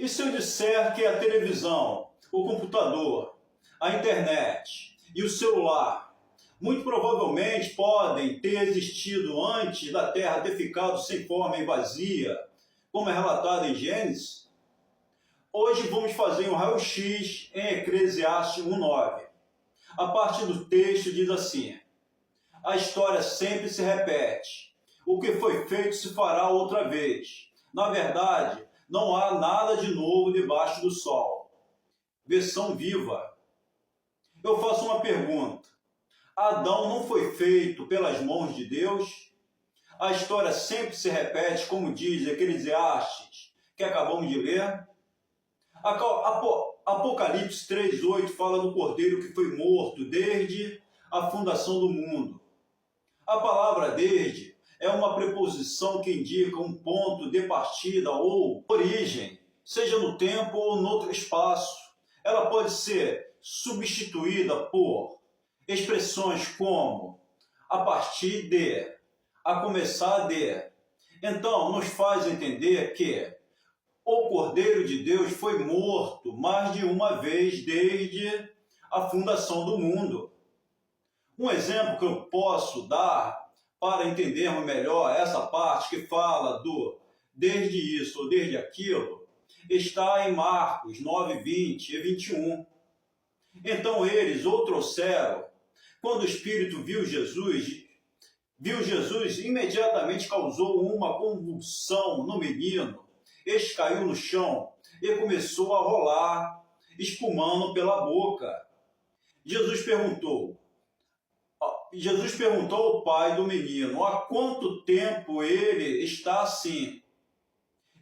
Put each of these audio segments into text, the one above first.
E se eu disser que a televisão, o computador, a internet e o celular muito provavelmente podem ter existido antes da Terra ter ficado sem forma e vazia, como é relatado em Gênesis? Hoje vamos fazer um raio-x em Eclesiastes 1:9. A parte do texto diz assim: a história sempre se repete. O que foi feito se fará outra vez. Na verdade, não há nada de novo debaixo do sol. Versão Viva. Eu faço uma pergunta. Adão não foi feito pelas mãos de Deus? A história sempre se repete, como diz Eclesiastes, que acabamos de ler. Apocalipse 3:8 fala do cordeiro que foi morto desde a fundação do mundo. A palavra desde é uma preposição que indica um ponto de partida ou origem, seja no tempo ou no outro espaço. Ela pode ser substituída por expressões como a partir de, a começar de. Então, nos faz entender que o Cordeiro de Deus foi morto mais de uma vez desde a fundação do mundo. Um exemplo que eu posso dar para entendermos melhor essa parte que fala do desde isso ou desde aquilo, está em Marcos 9:20 e 21. Então eles o trouxeram. Quando o Espírito viu Jesus, imediatamente causou uma convulsão no menino. Este caiu no chão e começou a rolar, espumando pela boca. Jesus perguntou ao pai do menino: há quanto tempo ele está assim?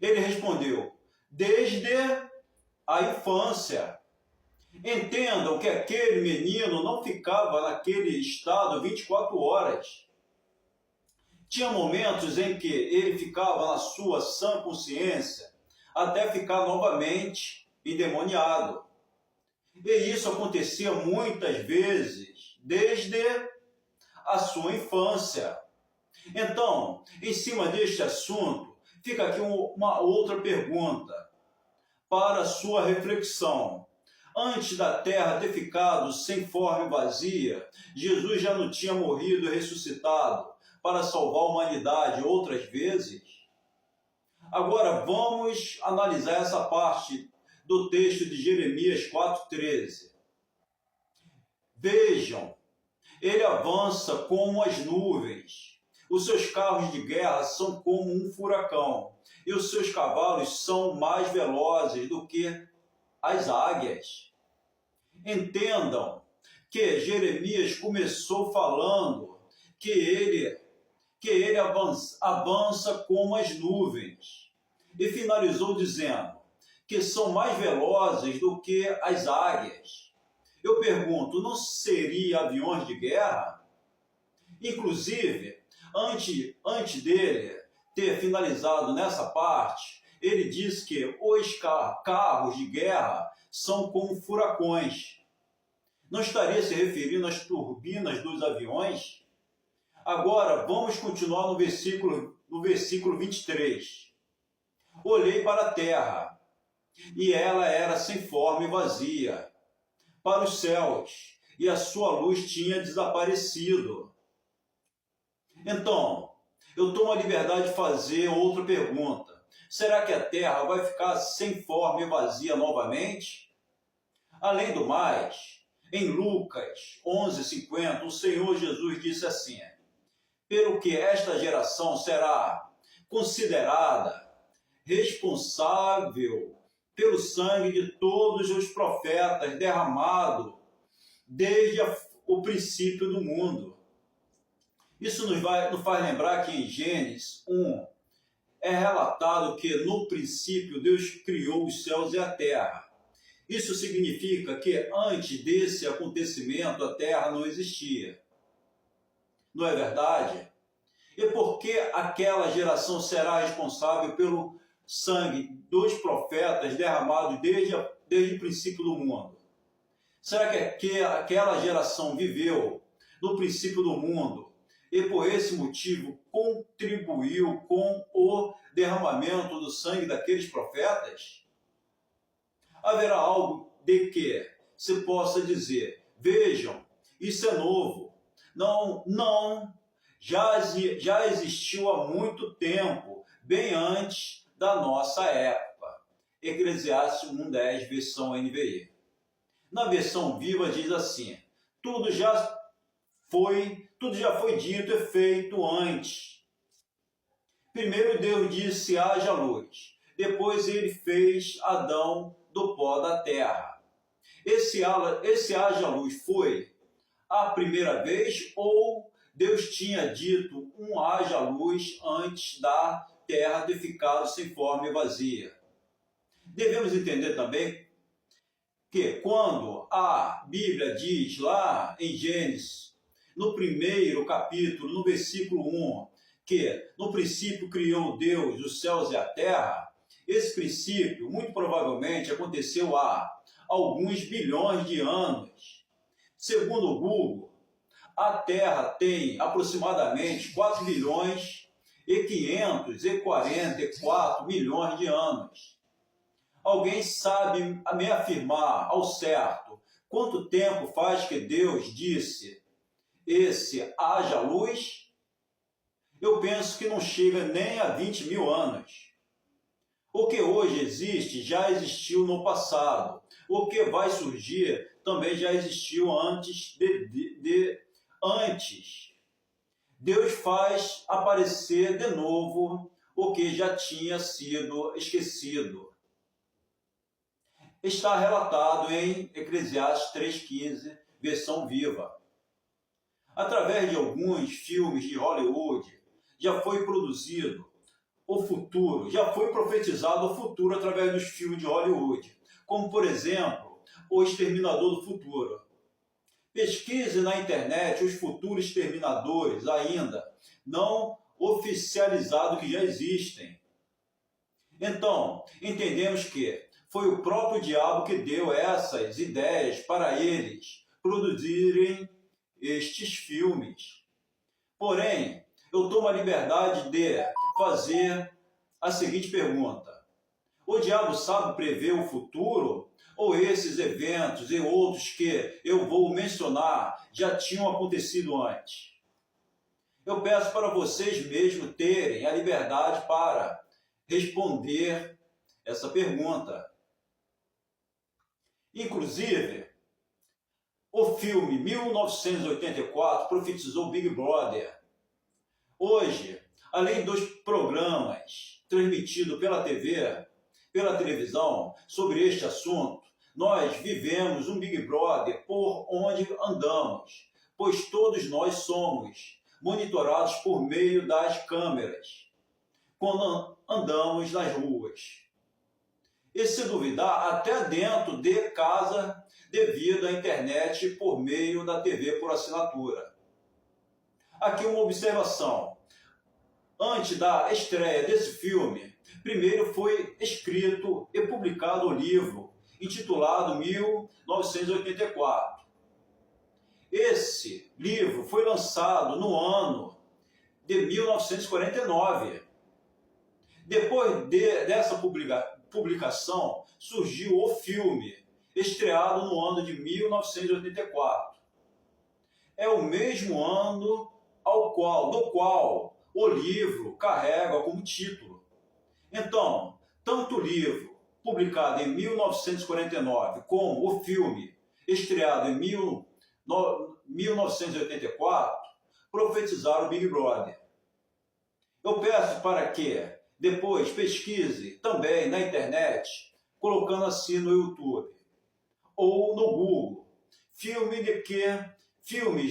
Ele respondeu: desde a infância. Entendam que aquele menino não ficava naquele estado 24 horas. Tinha momentos em que ele ficava na sua sã consciência até ficar novamente endemoniado. E isso acontecia muitas vezes desde a sua infância. Então, em cima deste assunto, fica aqui uma outra pergunta para a sua reflexão. Antes da terra ter ficado sem forma e vazia, Jesus já não tinha morrido e ressuscitado para salvar a humanidade outras vezes? Agora vamos analisar essa parte do texto de Jeremias 4:13. Vejam, ele avança como as nuvens. Os seus carros de guerra são como um furacão, e os seus cavalos são mais velozes do que as águias. Entendam que Jeremias começou falando que ele avança como as nuvens, e finalizou dizendo que são mais velozes do que as águias. Eu pergunto, não seria aviões de guerra? Inclusive, antes dele ter finalizado nessa parte, ele disse que os carros de guerra são como furacões. Não estaria se referindo às turbinas dos aviões? Agora, vamos continuar no versículo 23. Olhei para a terra, e ela era sem forma e vazia, para os céus, e a sua luz tinha desaparecido. Então, eu tomo a liberdade de fazer outra pergunta. Será que a terra vai ficar sem forma e vazia novamente? Além do mais, em Lucas 11:50, o Senhor Jesus disse assim: pelo que esta geração será considerada responsável pelo sangue de todos os profetas derramado desde o princípio do mundo. Isso nos faz lembrar que em Gênesis 1 é relatado que no princípio Deus criou os céus e a terra. Isso significa que antes desse acontecimento a terra não existia. Não é verdade? E por que aquela geração será responsável pelo sangue dos profetas derramado desde o princípio do mundo? Será que aquela geração viveu no princípio do mundo e por esse motivo contribuiu com o derramamento do sangue daqueles profetas? Haverá algo de que se possa dizer: vejam, isso é novo. Não, não, já existiu há muito tempo, bem antes da nossa época. Eclesiastes 1:10, versão NVI. Na versão Viva diz assim: tudo já foi dito e feito antes. Primeiro Deus disse: haja luz. Depois ele fez Adão do pó da terra. Esse haja luz foi a primeira vez ou Deus tinha dito haja luz antes da terra ter ficado sem forma e vazia? Devemos entender também que quando a Bíblia diz lá em Gênesis, no primeiro capítulo, no versículo 1, que no princípio criou Deus os céus e a terra, esse princípio muito provavelmente aconteceu há alguns bilhões de anos. Segundo o Google, a Terra tem aproximadamente 4 bilhões e 544 milhões de anos. Alguém sabe me afirmar ao certo quanto tempo faz que Deus disse esse haja luz? Eu penso que não chega nem a 20 mil anos. O que hoje existe já existiu no passado. O que vai surgir também já existiu antes antes. Deus faz aparecer de novo o que já tinha sido esquecido. Está relatado em Eclesiastes 3:15, versão Viva. Através de alguns filmes de Hollywood, já foi produzido o futuro, já foi profetizado o futuro através dos filmes de Hollywood, como, por exemplo, O Exterminador do Futuro. Pesquise na internet os futuros exterminadores ainda não oficializados que já existem. Então, entendemos que foi o próprio diabo que deu essas ideias para eles produzirem estes filmes. Porém, eu tomo a liberdade de fazer a seguinte pergunta: o diabo sabe prever o futuro? Ou esses eventos e outros que eu vou mencionar já tinham acontecido antes? Eu peço para vocês mesmos terem a liberdade para responder essa pergunta. Inclusive, o filme 1984 profetizou Big Brother. Hoje, além dos programas transmitidos pela TV, pela televisão, sobre este assunto, nós vivemos um Big Brother por onde andamos, pois todos nós somos monitorados por meio das câmeras quando andamos nas ruas. E se duvidar, até dentro de casa, devido à internet por meio da TV por assinatura. Aqui uma observação. Antes da estreia desse filme, primeiro foi escrito e publicado o livro, intitulado 1984. Esse livro foi lançado no ano de 1949. Depois dessa publicação, surgiu o filme, estreado no ano de 1984. É o mesmo ano do qual o livro carrega como título. Então, tanto o livro, publicado em 1949, como o filme, estreado em 1984, profetizaram o Big Brother. Eu peço para que depois pesquise também na internet, colocando assim no YouTube ou no Google, filmes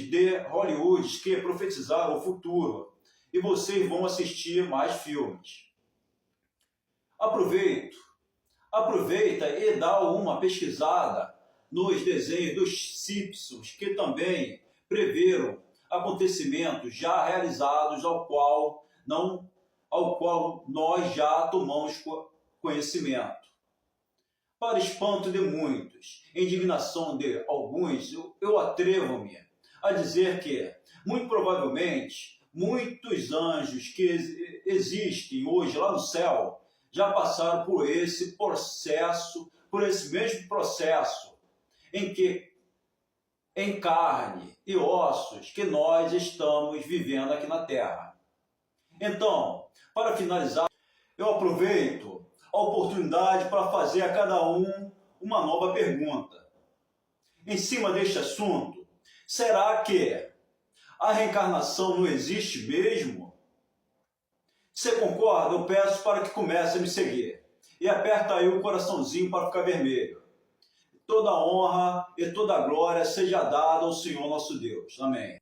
de Hollywood que profetizaram o futuro, e vocês vão assistir mais filmes. Aproveita e dá uma pesquisada nos desenhos dos Simpsons, que também preveram acontecimentos já realizados ao qual nós já tomamos conhecimento. Para espanto de muitos, indignação de alguns, eu atrevo-me a dizer que, muito provavelmente, muitos anjos que existem hoje lá no céu já passaram por esse processo por esse mesmo processo em carne e ossos que nós estamos vivendo aqui na Terra. Então, para finalizar, eu aproveito a oportunidade para fazer a cada um uma nova pergunta. Em cima deste assunto, será que a reencarnação não existe mesmo? Se concorda, eu peço para que comece a me seguir. E aperta aí o coraçãozinho para ficar vermelho. Toda honra e toda glória seja dada ao Senhor nosso Deus. Amém.